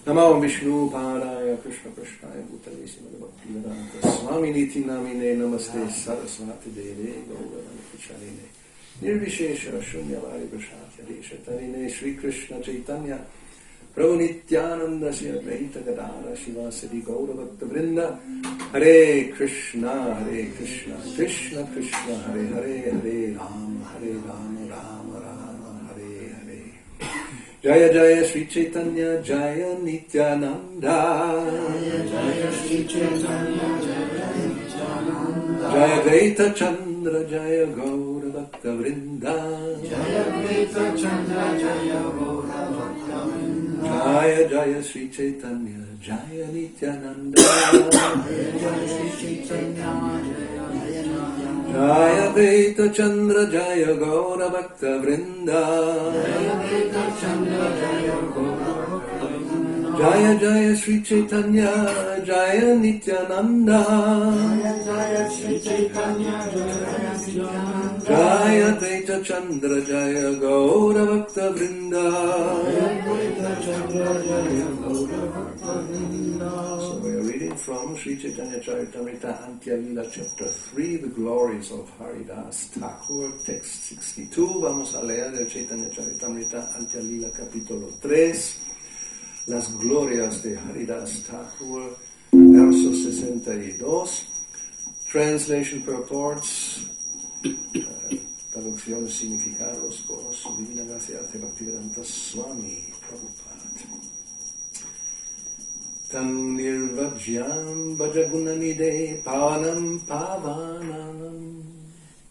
Namo Vishnu Padaya Krishna Krishnaya Bhutale Srimad Bhakti-yoga Swami Niti Namine Namaste Saraswati Deve Gauravani Kuchaline Nirvishesha Shunyavadi Prashatya Desha Tarine Shri Krishna Chaitanya Prabhu Nityananda Sri Advaita Gadara Shiva Sadi Gaura Bhakta Vrinda Hare Krishna Krishna Krishna Hare Hare Hare Rama Rama Rama Hare Hare Jaya Jaya Sri Chaitanya Jaya Nityananda Jaya Sri Chaitanya Jaya Nityananda Jaya Gaita Chandra Jaya Gaura Bhakta Vrinda Jaya Gaita Chandra Jaya Gaura Bhakta Vrinda Jaya Jaya Sri Chaitanya Jaya Nityananda Jaya Sri Chaitanya Jaya Nityananda Jaya Gaita Chandra Jaya Gaura Bhakta Vrinda Jaya Gaita Chandra Jaya Gaura Bhakta Vrinda Jaya Jaya Sri Chaitanya Jaya Nityananda Jaya Jaya Sri Chaitanya Jaya Nityananda Jaya Gaita Chandra Jaya Gaura Bhakta Vrinda Jaya Gaita Chandra Jaya Gaura Bhakta Vrinda. So we are reading from Sri Chaitanya Charitamrita Antya Lila chapter 3, the glories of Haridas Thakur, text 62. Vamos a leer el Chaitanya Charitamrita Antya Lila capítulo 3, las glorias de Haridas Thakur, verso 62. Translation purports, traducción, significados por su divina gracia de Bhaktivedanta Swami Prabhupada. Tam nirvajyam bhajagunanide pavanam pavanam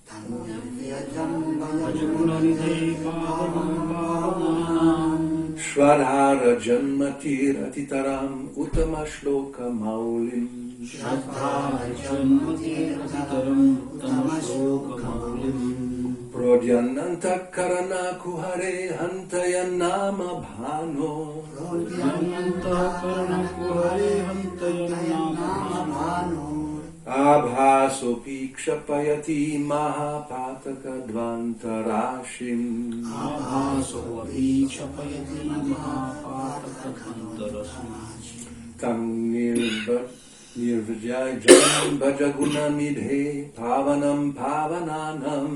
Tam nirvajyam bhajagunanide pavanam pavanam Shradhara janmatir atitaram uttama shloka maulim Shraddha janmati atitaram uttama shloka maulim Prodyananta karana kuhare hantayan nama bhano Prodyananta karana kuhare hantayan nama bhano Abhasopi kshapayati mahapataka dvantarashim Abhaso abhichapayati mahapataka dvantarashim Tam nirvajayam bhajagunamidhe pavanam pavananam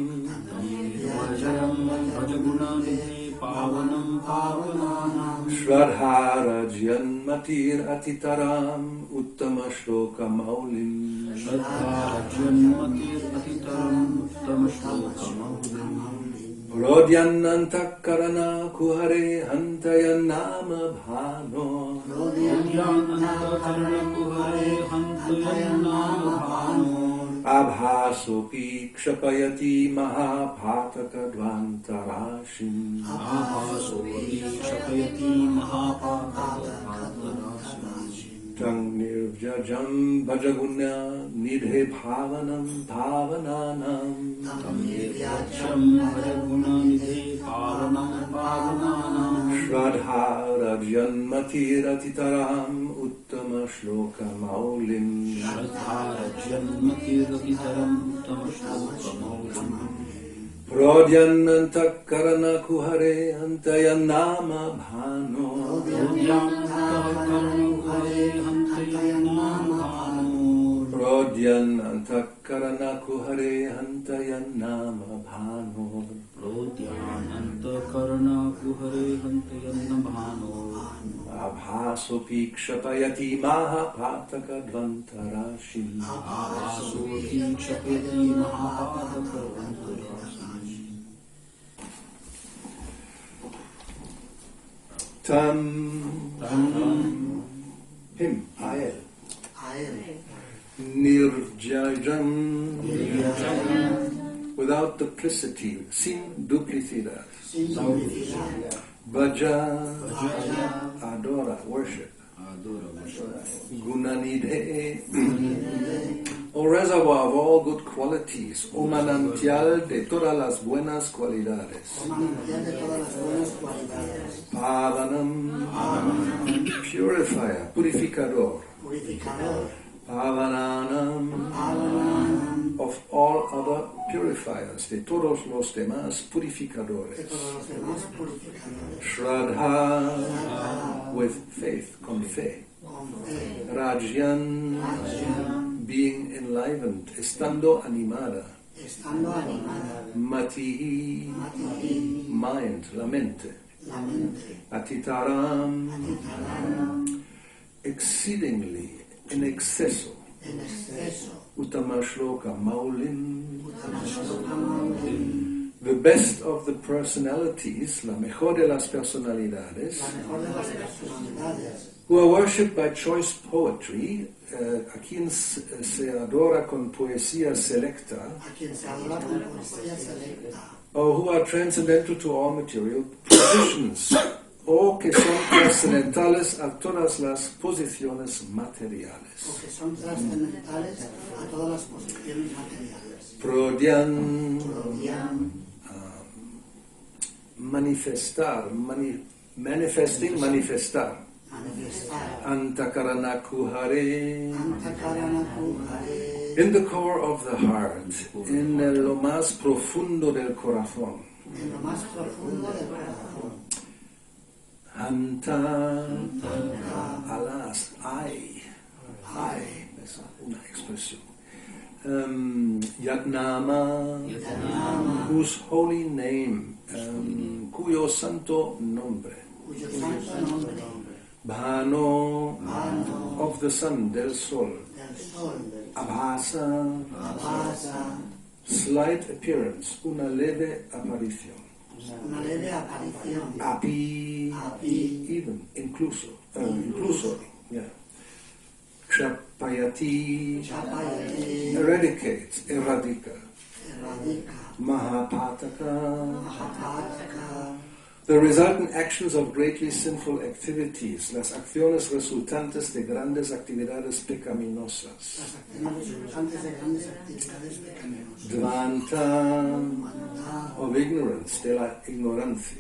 Nirvajayam bhajagunanidhe pavanam pavananam Shradhara janmatir atitaram uttama shloka maulim Shraddha janmatir atitaram uttama shloka maulim Prodyananta karana kuhare hantayan nama bhano Prodyananta karana kuhare hantayan nama bhano Abhasopi kshapayati mahapataka dvantarashim Abhaso abhichapayati mahapataka dvantarashim Tang nirvajam bhajagunya nidhe bhavanam bhavananam Tam nirvyacham bhajagunanidhe Shraddhanmatiratitam uttama shloka maulim. Prodyanantakarana kuhare antayanama bhano. Prodyanantakarana kuhare antayanama bhano. Abhasopi kshapayati mahapataka dvantarashi. Tam him ael nirjajam without duplicity, sin duplicidad. Bhaja, adora, worship. Gunanidhe, O reservoir of all good qualities, O manantial de todas las buenas cualidades. Pavanam, purifier, purificador. Pavananam, of all other purifiers, de todos los demás purificadores. Shraddha, with faith, con fe. Rajyan, being enlivened, estando animada. Mati, mind, la mente. Atitaram, exceedingly, in exceso. Uttama shloka maulim. The best of the personalities, la mejor de las personalidades, who are worshipped by choice poetry, a quien se adora con poesía selecta, or who are transcendental to all material positions, o que son trascendentales a todas las posiciones materiales. Prodyan, manifestar, manifesting, manifestar. Antakarana kuhare, in the core of the heart, en lo más profundo del corazón. Anta, alas, ay, es una expresión. Yatnama, whose holy name, cuyo santo nombre. Bhano, of the sun, del sol. Abhasa, slight appearance, una leve aparición. Api, even, incluso, yeah. Kshapayati, eradicates, eradica. Mahapataka, the resultant actions of greatly sinful activities, las acciones resultantes de grandes actividades pecaminosas. Dvanta, of ignorance, de la ignorancia.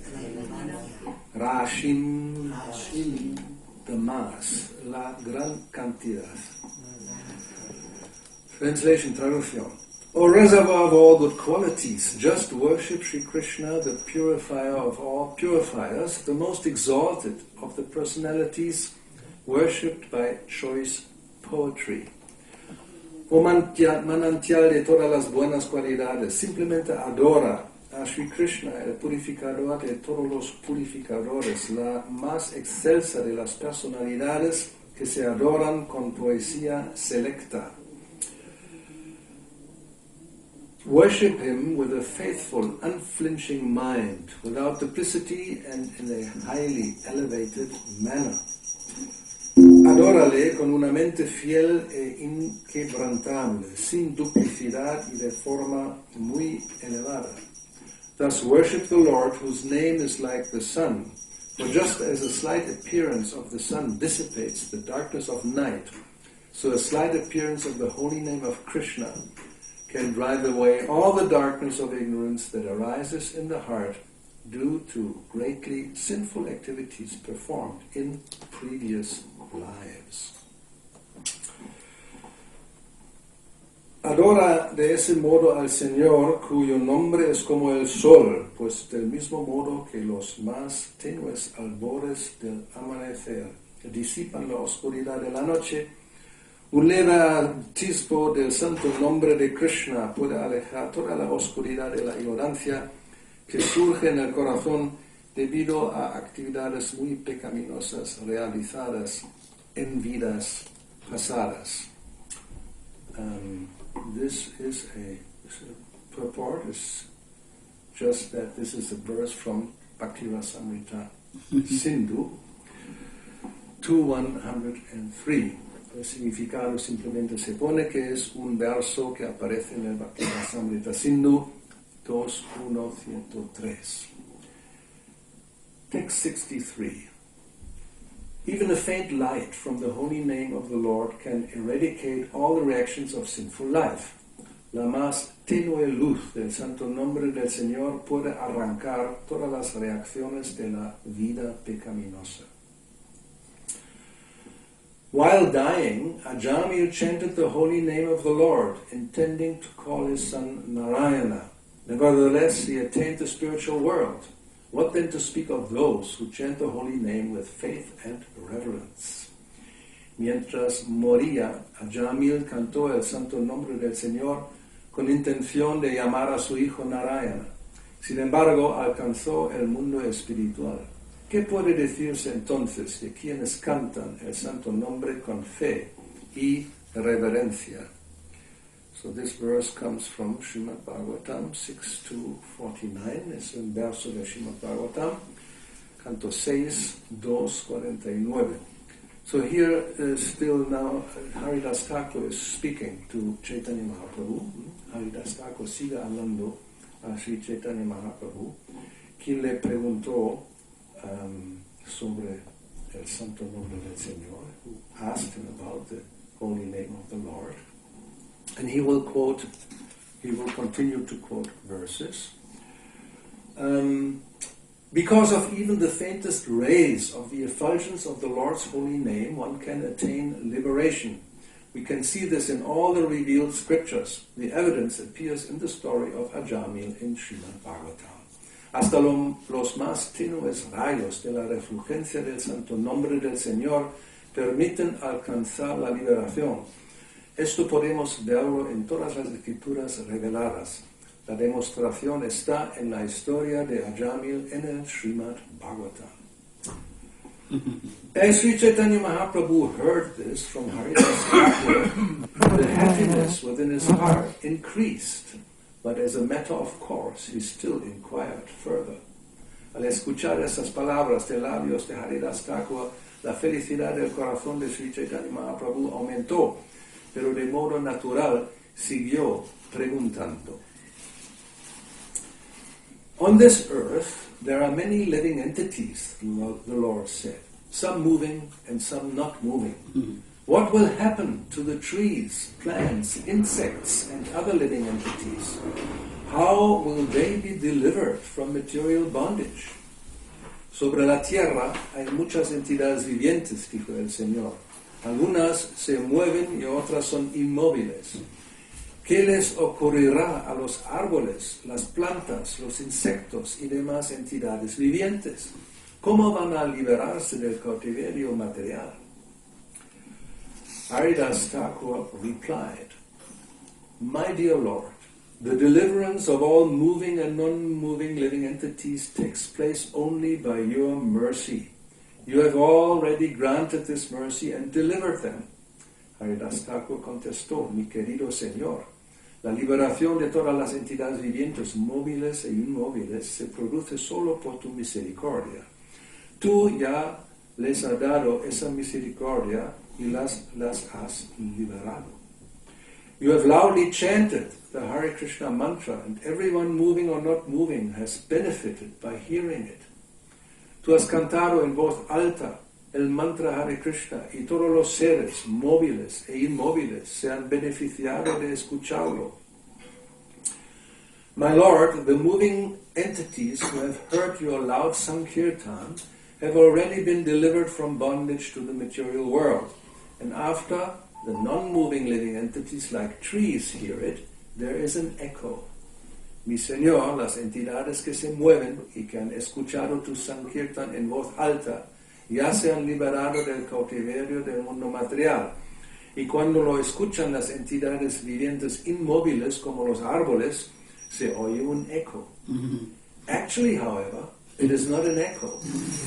Rashim, the mass, la gran cantidad. Translation, traducción. O reservoir of all good qualities, just worship Sri Krishna, the purifier of all purifiers, the most exalted of the personalities, worshipped by choice poetry. O manantial de todas las buenas cualidades, simplemente adora a Sri Krishna, el purificador de todos los purificadores, la más excelsa de las personalidades que se adoran con poesía selecta. Worship him with a faithful, unflinching mind, without duplicity and in a highly elevated manner. Adórale con una mente fiel e inquebrantable, sin duplicidad y de forma muy elevada. Thus worship the Lord, whose name is like the sun. For just as a slight appearance of the sun dissipates the darkness of night, so a slight appearance of the holy name of Krishna can drive away all the darkness of ignorance that arises in the heart due to greatly sinful activities performed in previous lives. Adora de ese modo al Señor, cuyo nombre es como el sol, pues del mismo modo que los más tenues albores del amanecer disipan la oscuridad de la noche, un leve atisbo del santo nombre de Krishna puede alejar toda la oscuridad de la ignorancia que surge en el corazón debido a actividades muy pecaminosas realizadas en vidas pasadas. This is a purport. It's just that this is a verse from Bhakti-yoga Sindhu 2:103. El significado simplemente se pone que es un verso que aparece en el Bhakti-yoga Sindhu 2:103. Text 63. Even a faint light from the holy name of the Lord can eradicate all the reactions of sinful life. La más tenue luz del santo nombre del Señor puede arrancar todas las reacciones de la vida pecaminosa. While dying, Ajamil chanted the holy name of the Lord, intending to call his son Narayana. Nevertheless, he attained the spiritual world. What then to speak of those who chant the holy name with faith and reverence? Mientras moría, Ajamil cantó el santo nombre del Señor con intención de llamar a su hijo Narayana. Sin embargo, alcanzó el mundo espiritual. ¿Qué puede decirse entonces de quienes cantan el santo nombre con fe y reverencia? So this verse comes from Srimad Bhagavatam 6:249. Es un verso de Srimad Bhagavatam, canto 6, 2:49. So here still now Haridas Thakur is speaking to Chaitanya Mahaprabhu. Haridas Thakur sigue hablando a Sri Chaitanya Mahaprabhu, quien le preguntó sobre el santo nombre del Señor, who asked him about the holy name of the Lord. And he will continue to quote verses. Because of even the faintest rays of the effulgence of the Lord's holy name, one can attain liberation. We can see this in all the revealed scriptures. The evidence appears in the story of Ajamil in Srimad Bhagavatam. Hasta los más tenues rayos de la refulgencia del santo nombre del Señor permiten alcanzar la liberación. Esto podemos verlo en todas las escrituras reveladas. La demostración está en la historia de Ajamil en el Srimad Bhagavatam. As Sri Chaitanya Mahaprabhu heard this from Haridas Thakur, the happiness within his heart increased, but as a matter of course he still inquired further. Al escuchar esas palabras de labios de Haridas Thakur, la felicidad del corazón de Sri Chaitanya Mahaprabhu aumentó, pero de modo natural siguió preguntando. On this earth there are many living entities, the Lord said, some moving and some not moving. What will happen to the trees, plants, insects, and other living entities? How will they be delivered from material bondage? Sobre la tierra hay muchas entidades vivientes, dijo el Señor. Algunas se mueven y otras son inmóviles. ¿Qué les ocurrirá a los árboles, las plantas, los insectos y demás entidades vivientes? ¿Cómo van a liberarse del cautiverio material? Haridas Thakur replied, My dear Lord, the deliverance of all moving and non-moving living entities takes place only by your mercy. You have already granted this mercy and delivered them. Haridas Thakur contestó, mi querido Señor, la liberación de todas las entidades vivientes, móviles e inmóviles, se produce solo por tu misericordia. Tú ya les has dado esa misericordia y las has liberado. You have loudly chanted the Hare Krishna mantra, and everyone moving or not moving has benefited by hearing it. Tú has cantado en voz alta el mantra Hare Krishna y todos los seres móviles e inmóviles se han beneficiado de escucharlo. My Lord, the moving entities who have heard your loud Sankirtan have already been delivered from bondage to the material world. And after the non-moving living entities like trees hear it, there is an echo. Mi Señor, las entidades que se mueven y que han escuchado tu Sankirtan en voz alta, ya se han liberado del cautiverio del mundo material. Y cuando lo escuchan las entidades vivientes inmóviles como los árboles, se oye un eco. Actually, however, it is not an echo.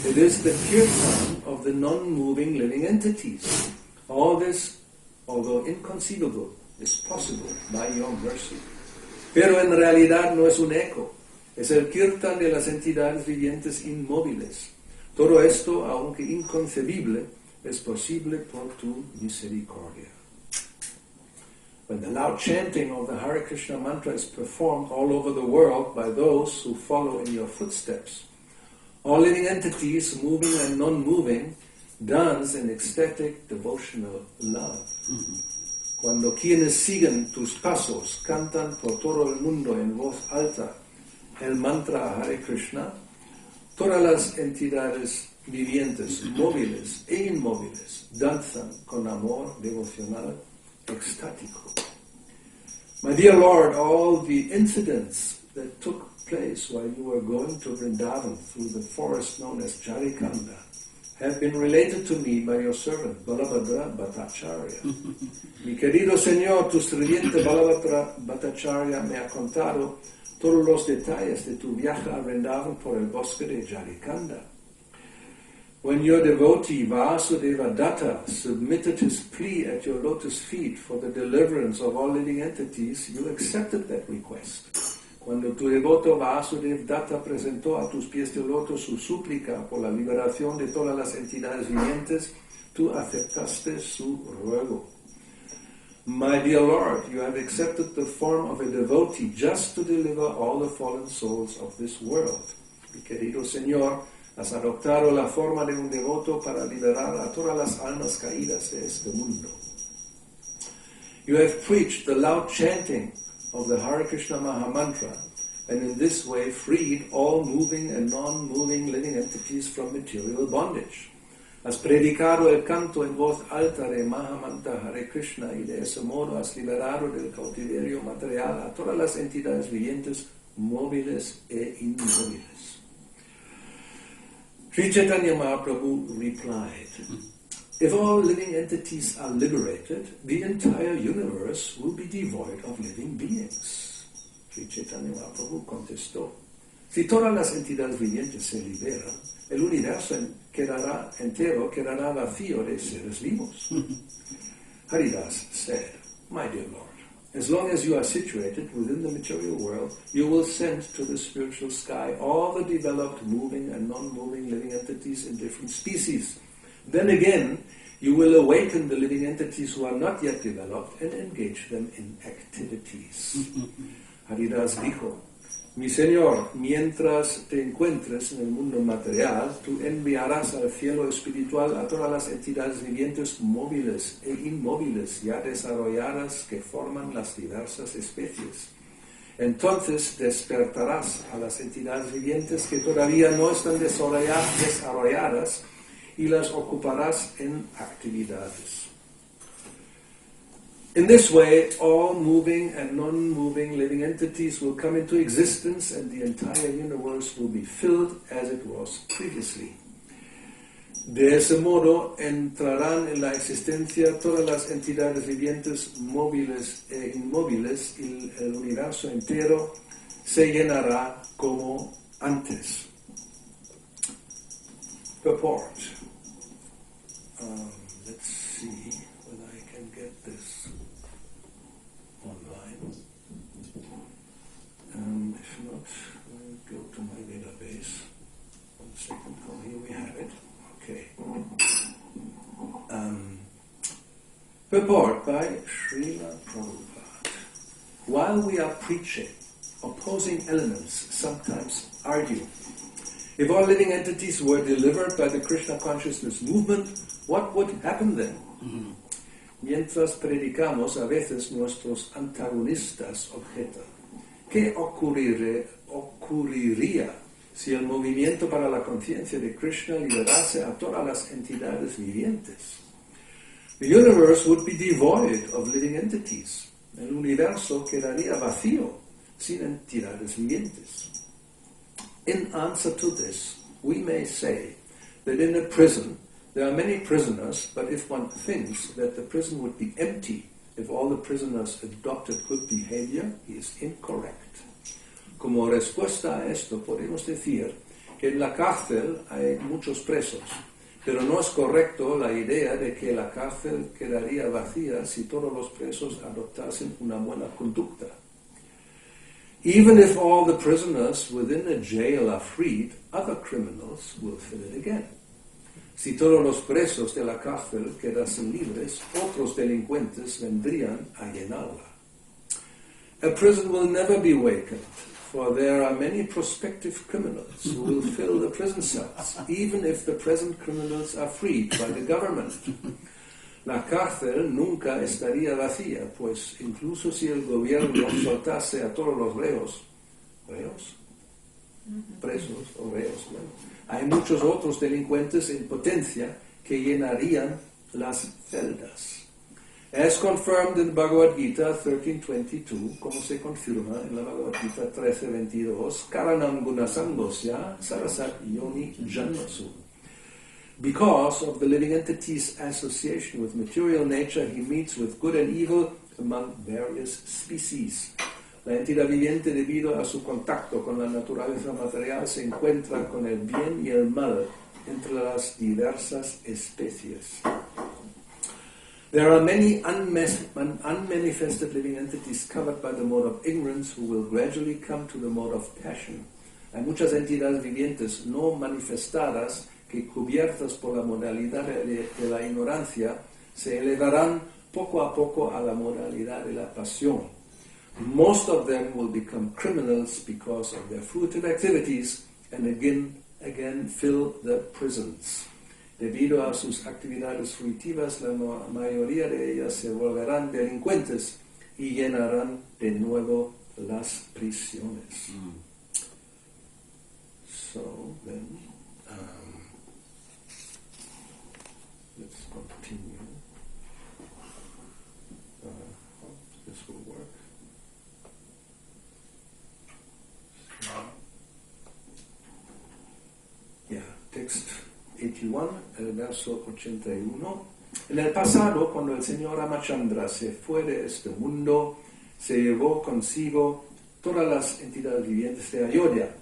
It is the kirtan of the non-moving living entities. All this, although inconceivable, is possible by your mercy. Pero en realidad no es un eco. Es el kirtan de las entidades vivientes inmóviles. Todo esto, aunque inconcebible, es posible por tu misericordia. When the loud chanting of the Hare Krishna mantra is performed all over the world by those who follow in your footsteps, all living entities, moving and non-moving, dance in ecstatic devotional love. Cuando quienes siguen tus pasos cantan por todo el mundo en voz alta el mantra Hare Krishna, todas las entidades vivientes, móviles e inmóviles, danzan con amor devocional extático. My dear Lord, all the incidents that took place while you were going to Vrindavan through the forest known as Jarikanda have been related to me by your servant, Balabhadra Bhattacharya. Mi querido Señor, tu sirviente Balabhadra Bhattacharya me ha contado todos los detalles de tu viaje a Vrindavan por el bosque de Jarikanda. When your devotee Vasudeva Datta submitted his plea at your lotus feet for the deliverance of all living entities, you accepted that request. Cuando tu devoto Vasudeva Datta presentó a tus pies de loto su súplica por la liberación de todas las entidades vivientes, tú aceptaste su ruego. My dear Lord, you have accepted the form of a devotee just to deliver all the fallen souls of this world. Mi querido Señor, has adoptado la forma de un devoto para liberar a todas las almas caídas de este mundo. You have preached the loud chanting of the Hare Krishna Mahamantra, and in this way freed all moving and non-moving living entities from material bondage. Has predicado el canto en voz alta de Mahamantra Hare Krishna y de ese modo has liberado del cautiverio material a todas las entidades vivientes, móviles e inmóviles. Sri Chaitanya Mahaprabhu replied, if all living entities are liberated, the entire universe will be devoid of living beings. Sri Chaitanya Mahaprabhu contestó, si todas las entidades vivientes se liberan, el universo entero quedará vacío de seres vivos. Haridas said, my dear Lord, as long as you are situated within the material world, you will send to the spiritual sky all the developed moving and non-moving living entities in different species. Then again, you will awaken the living entities who are not yet developed and engage them in activities. Haridas dijo, mi Señor, mientras te encuentres en el mundo material, tú enviarás al cielo espiritual a todas las entidades vivientes móviles e inmóviles ya desarrolladas que forman las diversas especies. Entonces despertarás a las entidades vivientes que todavía no están desarrolladas y las ocuparás en actividades. In this way, all moving and non-moving living entities will come into existence and the entire universe will be filled as it was previously. De ese modo entrarán en la existencia todas las entidades vivientes móviles e inmóviles y el universo entero se llenará como antes. Purport. Let's see whether I can get this online. If not, I'll go to my database. 1 second. Oh, here we have it. Okay. Purport by Srila Prabhupada. While we are preaching, opposing elements sometimes argue. If all living entities were delivered by the Krishna consciousness movement, what would happen then? Mientras predicamos, a veces nuestros antagonistas objetan, ¿qué ocurriría si el movimiento para la conciencia de Krishna liberase a todas las entidades vivientes? The universe would be devoid of living entities. El universo quedaría vacío sin entidades vivientes. In answer to this, we may say that in a prison there are many prisoners, but if one thinks that the prison would be empty if all the prisoners adopted good behavior, he is incorrect. Como respuesta a esto podemos decir que en la cárcel hay muchos presos, pero no es correcto la idea de que la cárcel quedaría vacía si todos los presos adoptasen una buena conducta. Even if all the prisoners within a jail are freed, other criminals will fill it again. Si todos los presos de la cárcel quedasen libres, otros delincuentes vendrían a llenarla. A prison will never be vacant, for there are many prospective criminals who will fill the prison cells, even if the present criminals are freed by the government. La cárcel nunca estaría vacía, pues incluso si el gobierno soltase a todos los reos, presos o reos, bueno, hay muchos otros delincuentes en potencia que llenarían las celdas. As confirmed in Bhagavad Gita 13.22, como se confirma en la Bhagavad Gita 13.22, Karanam Gunasangosya Sarasat Yoni Janmasu. Because of the living entity's association with material nature, he meets with good and evil among various species. La entidad viviente, debido a su contacto con la naturaleza material, se encuentra con el bien y el mal entre las diversas especies. There are many unmanifested living entities covered by the mode of ignorance who will gradually come to the mode of passion. Hay muchas entidades vivientes no manifestadas que, cubiertas por la modalidad de la ignorancia, se elevarán poco a poco a la modalidad de la pasión. Most of them will become criminals because of their fruitive activities and again fill the prisons. Debido a sus actividades fruitivas, la mayoría de ellas se volverán delincuentes y llenarán de nuevo las prisiones. So then, let's continue. This will work. Text 81, el verso 81. En el pasado, cuando el señor Ramachandra se fue de este mundo, se llevó consigo todas las entidades vivientes de Ayodhya.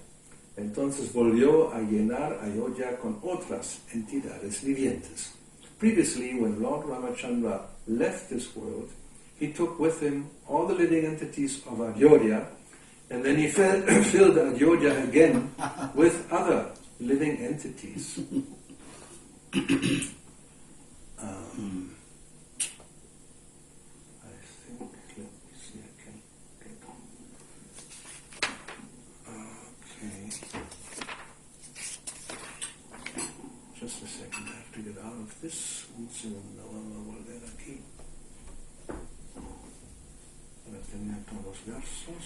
Entonces volvió a llenar Ayodhya con otras entidades vivientes. Previously, when Lord Ramachandra left this world, he took with him all the living entities of Ayodhya, and then he filled Ayodhya again with other living entities. I think, let me see, I can get okay. Just a second, I have to get out of this. Un segundo, vamos a volver aquí. Ahora tenía todos los versos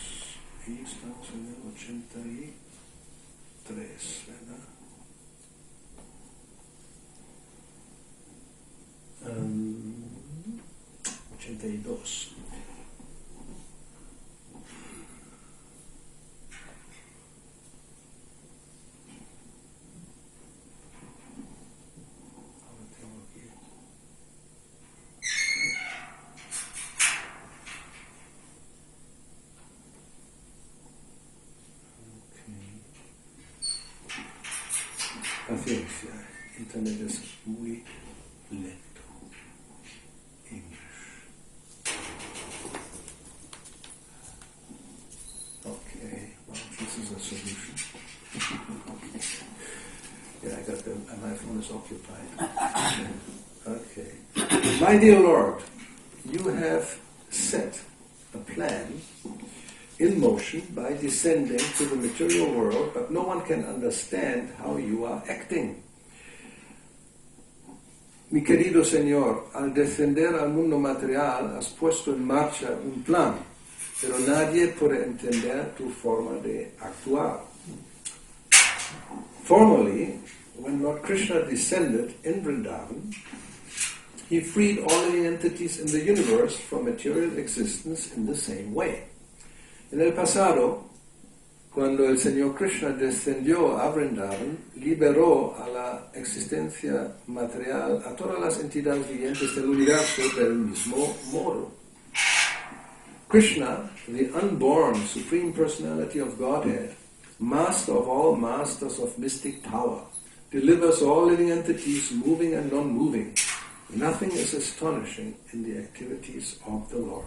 y estamos en el 83, ¿verdad? 82. Paciencia, internet es muy lento. English. Okay, well, this is a solution. Yeah, I got my phone is occupied. Okay. My dear Lord, you have set a plan in motion by descending to the material world, but no one can understand how you are acting. Mi querido Señor, al descender al mundo material has puesto en marcha un plan, pero nadie puede entender tu forma de actuar. Formerly, when Lord Krishna descended in Vrindavan, he freed all the entities in the universe from material existence in the same way. En el pasado, cuando el Señor Krishna descendió a Vrindavan, liberó a la existencia material a todas las entidades vivientes del universo del mismo modo. Krishna, the unborn Supreme Personality of Godhead, Master of all masters of mystic power, delivers all living entities, moving and non-moving. Nothing is astonishing in the activities of the Lord.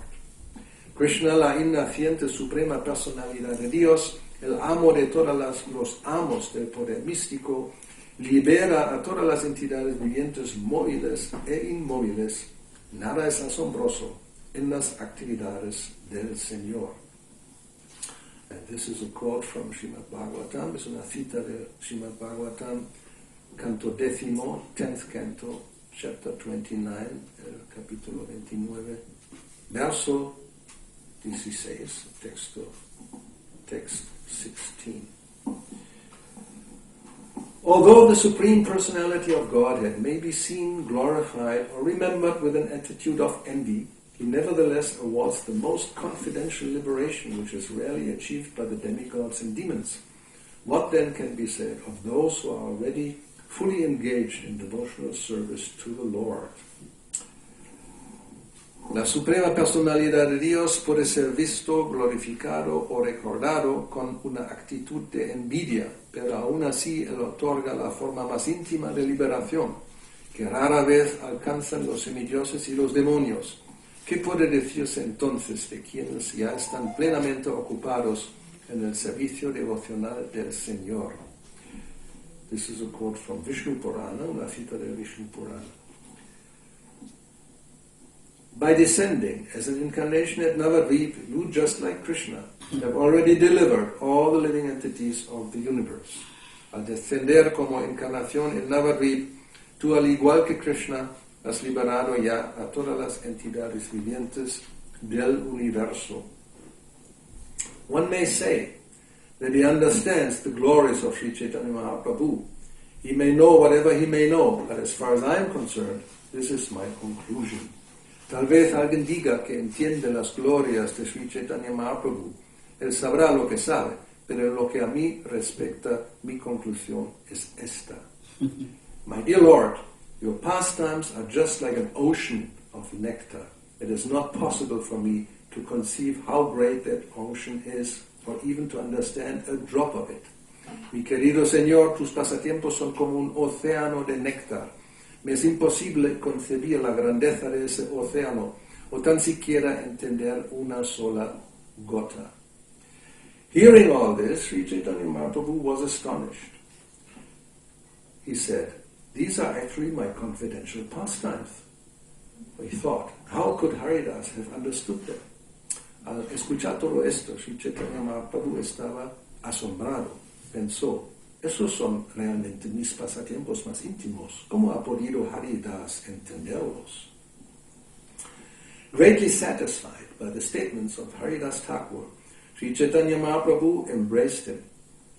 Krishna, la innaciente Suprema Personalidad de Dios, el amo de todos los amos del poder místico, libera a todas las entidades vivientes móviles e inmóviles. Nada es asombroso en las actividades del Señor. And this is a quote from Srimad Bhagavatam, es una cita de Srimad Bhagavatam, canto 10th canto, chapter 29, el capítulo 29, verso 16, text 16. Although the Supreme Personality of Godhead may be seen, glorified, or remembered with an attitude of envy, he nevertheless awards the most confidential liberation, which is rarely achieved by the demigods and demons. What then can be said of those who are already fully engaged in devotional service to the Lord? La Suprema Personalidad de Dios puede ser visto, glorificado o recordado con una actitud de envidia, pero aún así Él otorga la forma más íntima de liberación, que rara vez alcanzan los semidioses y los demonios. ¿Qué puede decirse entonces de quienes ya están plenamente ocupados en el servicio devocional del Señor? This is a quote from Vishnu Purana, una cita del Vishnu Purana. By descending as an incarnation at Navadvip, you, just like Krishna, have already delivered all the living entities of the universe. Al descender como encarnación en Navadvip, tú, al igual que Krishna, has liberado ya a todas las entidades vivientes del universo. One may say that he understands the glories of Sri Chaitanya Mahaprabhu. He may know whatever he may know, but as far as I am concerned, this is my conclusion. Tal vez alguien diga que entiende las glorias de Sri Chaitanya Mahaprabhu. Él sabrá lo que sabe, pero en lo que a mí respecta, mi conclusión es esta. My dear Lord, your pastimes are just like an ocean of nectar. It is not possible for me to conceive how great that ocean is, or even to understand a drop of it. Mi querido Señor, tus pasatiempos son como un océano de néctar. Me es imposible concebir la grandeza de ese océano, o tan siquiera entender una sola gota. Hearing all this, Sri Chaitanya Mahaprabhu was astonished. He said, "These are actually my confidential pastimes." He thought, how could Haridas have understood them? Al escuchar todo esto, Sri Chaitanya Mahaprabhu estaba asombrado. Pensó, esos son realmente mis pasatiempos más íntimos. ¿Cómo ha podido Haridas entenderlos? Greatly satisfied by the statements of Haridas Thakur, Sri Chaitanya Mahaprabhu embraced him.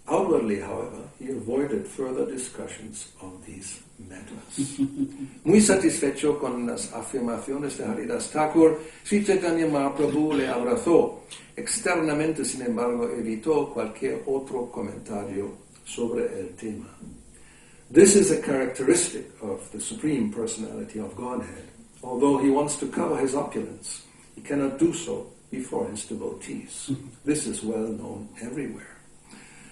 Outwardly, however, he avoided further discussions of these matters. Muy satisfecho con las afirmaciones de Haridas Thakur, Sri Chaitanya Mahaprabhu le abrazó. Externamente, sin embargo, evitó cualquier otro comentario sobre el tema. This is a characteristic of the Supreme Personality of Godhead. Although he wants to cover his opulence, he cannot do so before his devotees. This is well known everywhere.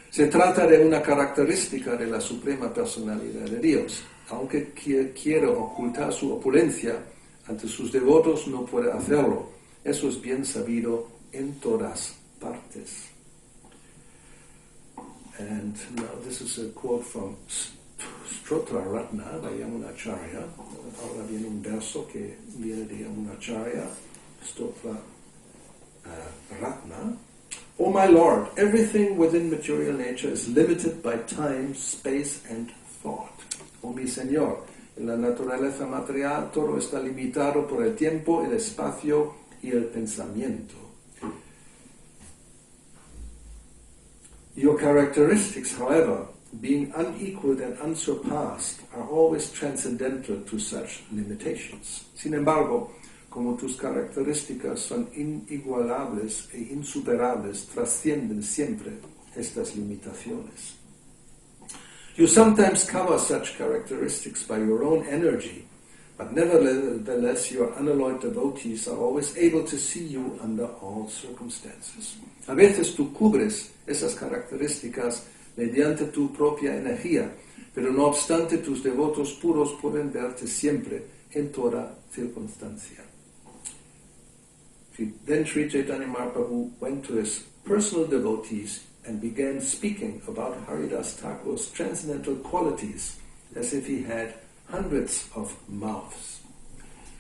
Se trata de una característica de la Suprema Personalidad de Dios. Aunque quiere ocultar su opulencia, ante sus devotos no puede hacerlo. Eso es bien sabido en todas partes. And now this is a quote from Stotra Ratna by Yamunacharya. Ahora viene un verso que viene de Yamunacharya, Stotra Ratna. O my Lord, everything within material nature is limited by time, space, and thought. O mi Señor, en la naturaleza material todo está limitado por el tiempo, el espacio y el pensamiento. characteristics, however, being unequaled and unsurpassed, are always transcendental to such limitations. Sin embargo, como tus características son inigualables e insuperables, trascienden siempre estas limitaciones. You sometimes cover such characteristics by your own energy, but nevertheless your unalloyed devotees are always able to see you under all circumstances. A veces tú cubres esas características mediante tu propia energía, pero no obstante tus devotos puros pueden verte siempre en toda circunstancia. Then Sri Chaitanya Mahaprabhu went to his personal devotees and began speaking about Haridas Thakur's transcendental qualities as if he had hundreds of mouths.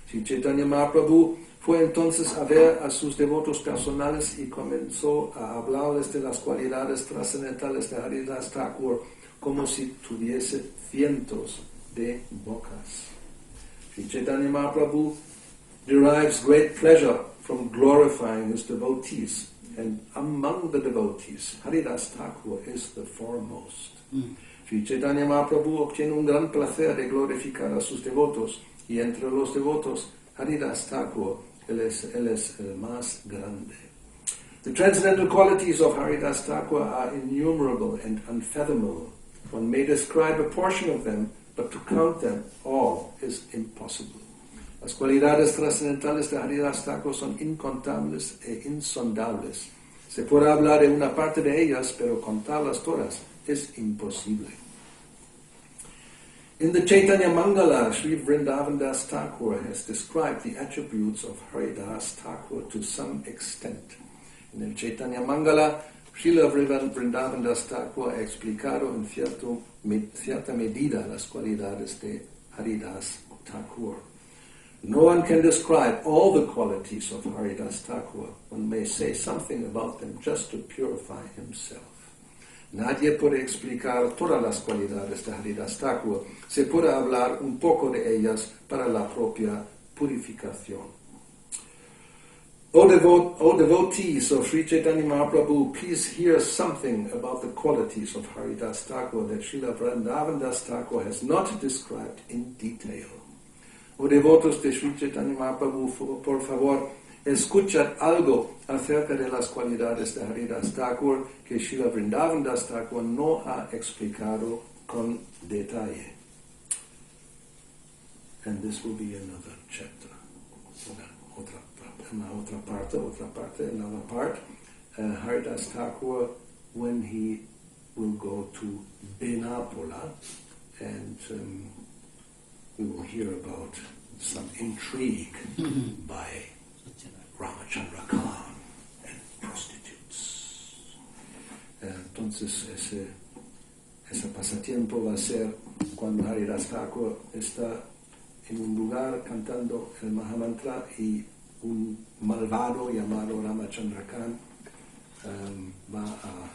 Sri Chaitanya Mahaprabhu fue entonces a ver a sus devotos personales y comenzó a hablarles de las cualidades trascendentales de Haridas Thakur como si tuviese cientos de bocas. Sri Chaitanya Mahaprabhu derives great pleasure from glorifying his devotees, and among the devotees, Haridas Thakur is the foremost. Sri Chaitanya Mahaprabhu obtiene un gran placer de glorificar a sus devotos, y entre los devotos, Haridas Thakur, él es el más grande. The transcendental qualities of Haridas Thakur are innumerable and unfathomable. One may describe a portion of them, but to count them all is impossible. Las cualidades trascendentales de Haridas Thakur son incontables e insondables. Se puede hablar de una parte de ellas, pero contarlas todas es imposible. In the Chaitanya Mangala, Sri Vrindavan Das Thakur has described the attributes of Haridas Thakur to some extent. En el Chaitanya Mangala, Srila Vrindavan Das Thakur ha explicado en cierta medida las cualidades de Haridas Thakur. No one can describe all the qualities of Haridas Thakur. One may say something about them just to purify himself. Nadie puede explicar todas las cualidades de Haridas Thakur. Se puede hablar un poco de ellas para la propia purificación. O devotees of Sri Chaitanya Mahaprabhu, please hear something about the qualities of Haridas Thakur that Srila Vrindavan Das Thakur has not described in detail. O devotos de Sri Chaitanya Mahaprabhu, por favor, escuchad algo acerca de las cualidades de Haridas Thakur que Srila Vrindavan Das Thakur no ha explicado con detalle. And this will be another chapter. Another part. Haridas Thakur, when he will go to Benapola, and we will hear about some intrigue by Ramachandra Khan and prostitutes. Entonces ese pasatiempo va a ser cuando Haridas Thakur está en un lugar cantando el Mahamantra y un malvado llamado Ramachandra Khan va a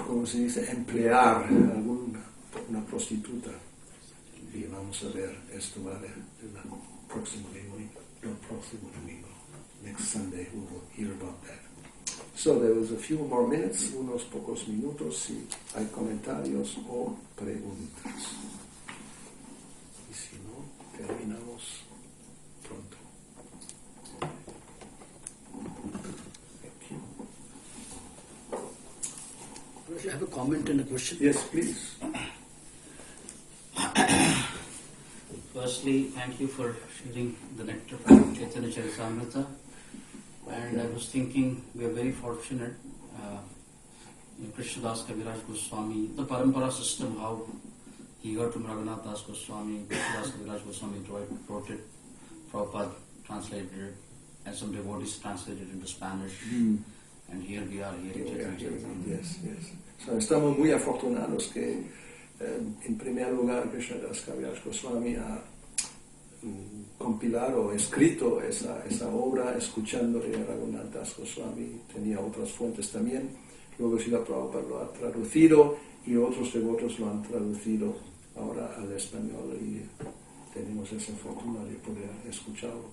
¿cómo se dice? Emplear una prostituta. Y vamos a ver esto vale el próximo domingo. Next Sunday we will hear about that. So there was a few more minutes, unos pocos minutos, si hay comentarios o preguntas. Y si no, terminamos pronto. Thank you. I have a comment and a question. Yes, please. Firstly, thank you for sharing the nectar from Chaitanya Charitamrita. And I was thinking, we are very fortunate. Krishnadas Kaviraj Goswami, the Parampara system, how he got from Raghunath Das Goswami, Krishnadas Kaviraj Goswami wrote it, Prabhupada translated it, and some devotees translated it into Spanish. And here we are, here in Chaitanya Charitamrita. Yes. So estamos muy afortunados que en primer lugar Krishnadas Kaviraj Goswami ha compilado, escrito esa obra escuchando a Raghunath Das Goswami. Tenía otras fuentes también. Luego Srila Prabhupada lo ha traducido y otros devotos lo han traducido ahora al español y tenemos esa fortuna de poder escucharlo.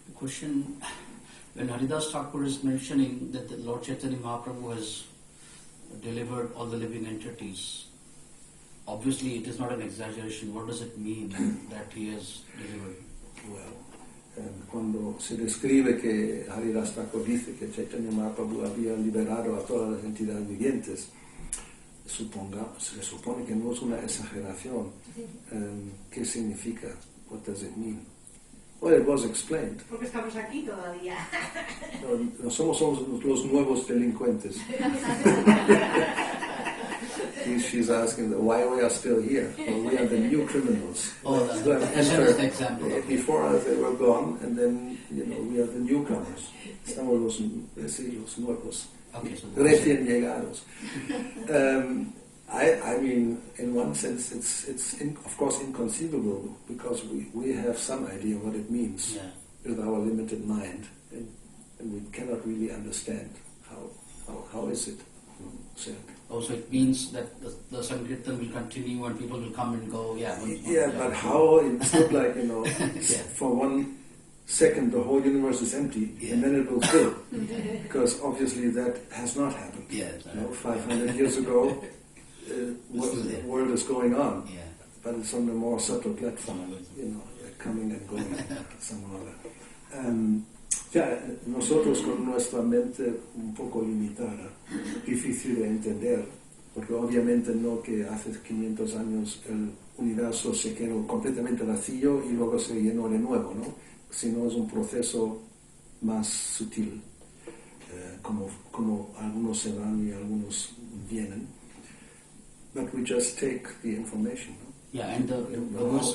The question, when Haridas Thakur is mentioning that the Lord Chaitanya Mahaprabhu has delivered all the living entities, obviously it is not an exaggeration. What does it mean that he has delivered? Well, cuando se describe que Haridas Thakur dice que Chaitanya Mahaprabhu había liberado a todas las entidades vivientes, se supone que no es una exageración. ¿Qué significa? What does it mean? Well, it was explained. Porque estamos aquí todavía. No somos los nuevos delincuentes. She's asking why we are still here. Well, we are the new criminals. Oh, that's the example. Before us they were gone, and then we are the newcomers. Estamos los nuevos, Okay, so recién llegados. I mean, in one sense, it's of course inconceivable because we have some idea what it means with our limited mind, and we cannot really understand how is it said. Also, it means that the Sankirtan will continue and people will come and go. But how? It's not like for 1 second the whole universe is empty and then it will fill, because obviously that has not happened. 500 years ago. The world is going on, but it's on a more subtle platform, coming and going somehow. Nosotros con nuestra mente un poco limitada, difícil de entender, porque obviamente no que hace 500 años el universo se quedó completamente vacío y luego se llenó de nuevo, ¿no? Sino es un proceso más sutil, como algunos se van y algunos vienen. But we just take the information. ¿No? And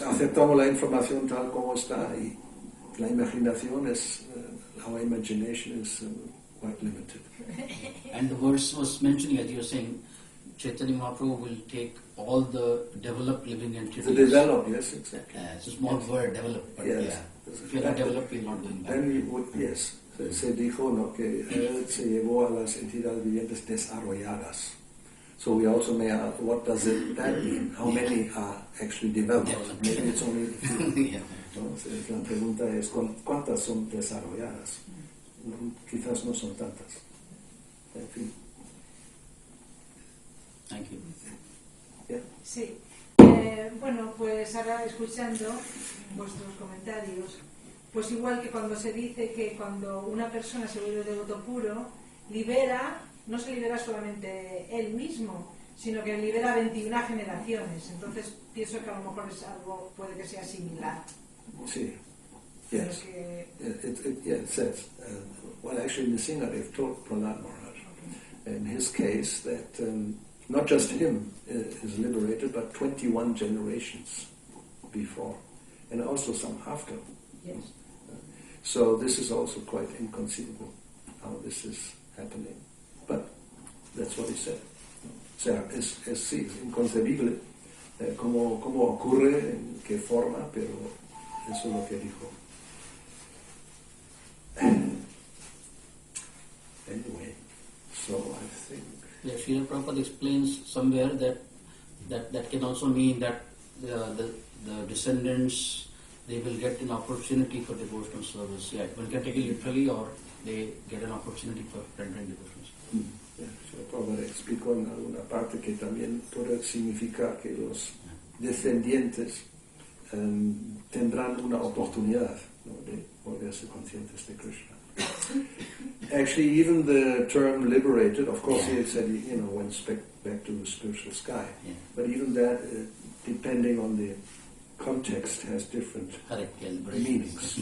aceptamos la información tal como está, y la imaginación es, our imagination is quite limited. And the verse was mentioning, as you were saying, Chaitanya Mahaprabhu will take all the developed living entities. The develop, yes, exactly. It's a small word, develop. But if you're not developed, you're not going back. Then se dijo que él se llevó a las entidades vivientes desarrolladas. So we also may ask, what does that mean? How many are actually developed? Maybe it's only a few. La pregunta es, ¿cuántas son desarrolladas? Quizás no son tantas. En fin. Thank you. Sí. Bueno, pues ahora escuchando vuestros comentarios, pues igual que cuando se dice que cuando una persona se vuelve devoto puro, no se libera solamente él mismo, sino que libera 21 generaciones. Entonces pienso que a lo mejor es algo, puede que sea similar. Sí. Yes. It says, well, actually in the Singadev told Prahlad Maharaj, in his case, that not just him is liberated, but 21 generations before, and also some after. Yes. So this is also quite inconceivable, how this is happening. But that's what he said. O sea, es inconcebible cómo ocurre, en qué forma, pero eso es lo que dijo. Anyway, so I think... Srila Prabhupada explains somewhere that can also mean that the descendants, they will get an opportunity for devotional service. One can take it literally, or they get an opportunity for rendering devotional service. Prabhupada explicó en alguna parte que también puede significar que los descendientes tendrán una oportunidad, ¿no?, de volverse conscientes de Krishna. Actually, even the term liberated, of course, he said, went back to the spiritual sky. But even that, depending on the context, has different meanings.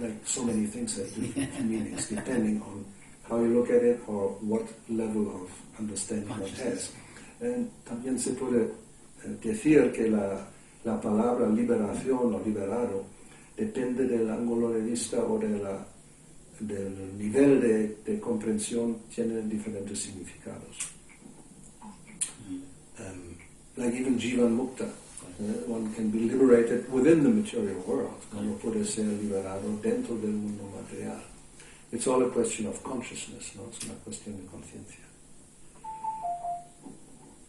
Like so many things have different meanings, depending on how you look at it or what level of understanding one has. También se puede decir que la palabra liberación o liberado depende del ángulo de vista o del nivel de comprensión, tienen diferentes significados. Like even Jivan Mukta, one can be liberated within the material world, como puede ser liberado dentro del mundo material. It's all a question of consciousness, no? It's una cuestión de conciencia.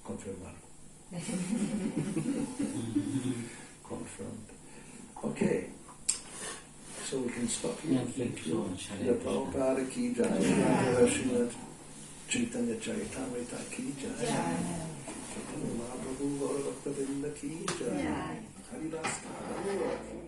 Confirmado. Confirmed. Okay. So so we can stop here. Yeah, thank you so much. The Prabhupada ki jai, Srimad Chaitanya Charitamrita ki jai, Chaitanya Mahaprabhu Gaura Bhakta Vrinda ki jai, Haridas Thakur.